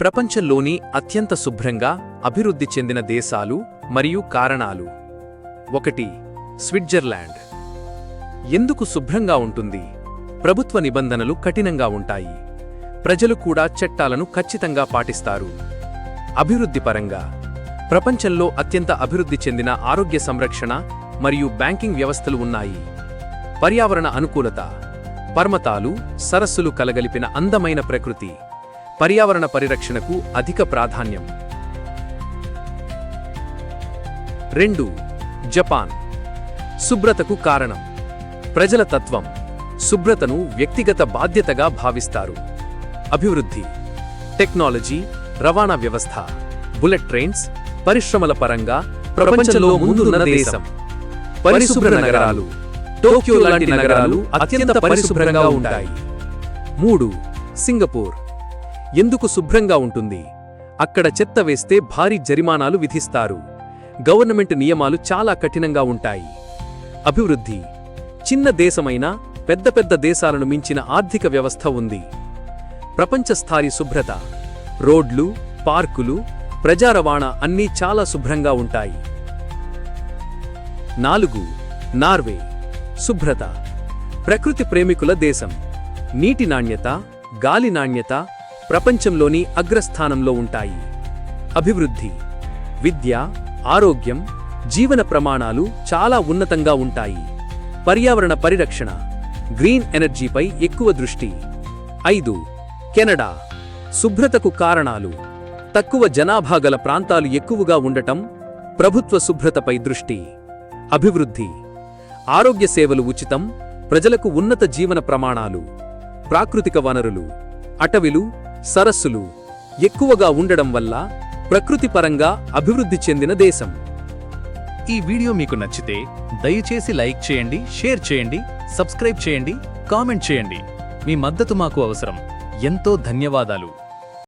ప్రపంచంలోని అత్యంత శుభ్రంగా అభివృద్ధి చెందిన దేశాలు మరియు కారణాలు. 1. స్విట్జర్లాండ్. ఎందుకు శుభ్రంగా ఉంటుంది? ప్రభుత్వ నిబంధనలు కఠినంగా ఉంటాయి. ప్రజలు కూడా చట్టాలను ఖచ్చితంగా పాటిస్తారు. అభివృద్ధి పరంగా ప్రపంచంలో అత్యంత అభివృద్ధి చెందిన ఆరోగ్య సంరక్షణ మరియు బ్యాంకింగ్ వ్యవస్థలు ఉన్నాయి. పర్యావరణ అనుకూలత, పర్వతాలు, సరస్సులు కలగలిపిన అందమైన ప్రకృతి, పర్యావరణ పరిరక్షణకు అధిక ప్రాధాన్యం. 2. జపాన్. శుభ్రతకు కారణం ప్రజల తత్వం, శుభ్రతను వ్యక్తిగత బాధ్యతగా భావిస్తారు. అభివృద్ధి, టెక్నాలజీ, రవాణా వ్యవస్థ, బుల్లెట్ ట్రైన్స్, పరిశ్రమల పరంగా ప్రపంచంలో ముందున్న దేశం. పరిశుభ్ర నగరాలు, టోక్యో లాంటి నగరాలు అత్యంత పరిశుభ్రంగా ఉంటాయి. 3. సింగపూర్. ఎందుకు శుభ్రంగా ఉంటుంది? అక్కడ చెత్త వేస్తే భారీ జరిమానాలు విధిస్తారు. గవర్నమెంట్ నియమాలు చాలా కఠినంగా ఉంటాయి. అభివృద్ధి, చిన్న దేశమైనా పెద్ద పెద్ద దేశాలను మించిన ఆర్థిక వ్యవస్థ ఉంది. ప్రపంచ స్థాయి శుభ్రత, రోడ్లు, పార్కులు, ప్రజా రవాణా అన్నీ చాలా శుభ్రంగా ఉంటాయి. 4. నార్వే. శుభ్రత, ప్రకృతి ప్రేమికుల దేశం. నీటి నాణ్యత, గాలి నాణ్యత ప్రపంచంలోని అగ్రస్థానంలో ఉంటాయి. అభివృద్ధి, విద్య, ఆరోగ్యం, జీవన ప్రమాణాలు చాలా ఉన్నతంగా ఉంటాయి. పర్యావరణ పరిరక్షణ, గ్రీన్ ఎనర్జీపై ఎక్కువ దృష్టి. 5. కెనడా. శుభ్రతకు కారణాలు తక్కువ జనాభా గల ప్రాంతాలు ఎక్కువగా ఉండటం, ప్రభుత్వ శుభ్రతపై దృష్టి. అభివృద్ధి, ఆరోగ్య సేవలు ఉచితం, ప్రజలకు ఉన్నత జీవన ప్రమాణాలు. ప్రాకృతిక వనరులు, అటవీలు, సరస్సులు ఎక్కువగా ఉండడం వల్ల ప్రకృతి పరంగా అభివృద్ధి చెందిన దేశం. ఈ వీడియో మీకు నచ్చితే దయచేసి లైక్ చేయండి, షేర్ చేయండి, సబ్స్క్రైబ్ చేయండి, కామెంట్ చేయండి. మీ మద్దతు మాకు అవసరం. ఎంతో ధన్యవాదాలు.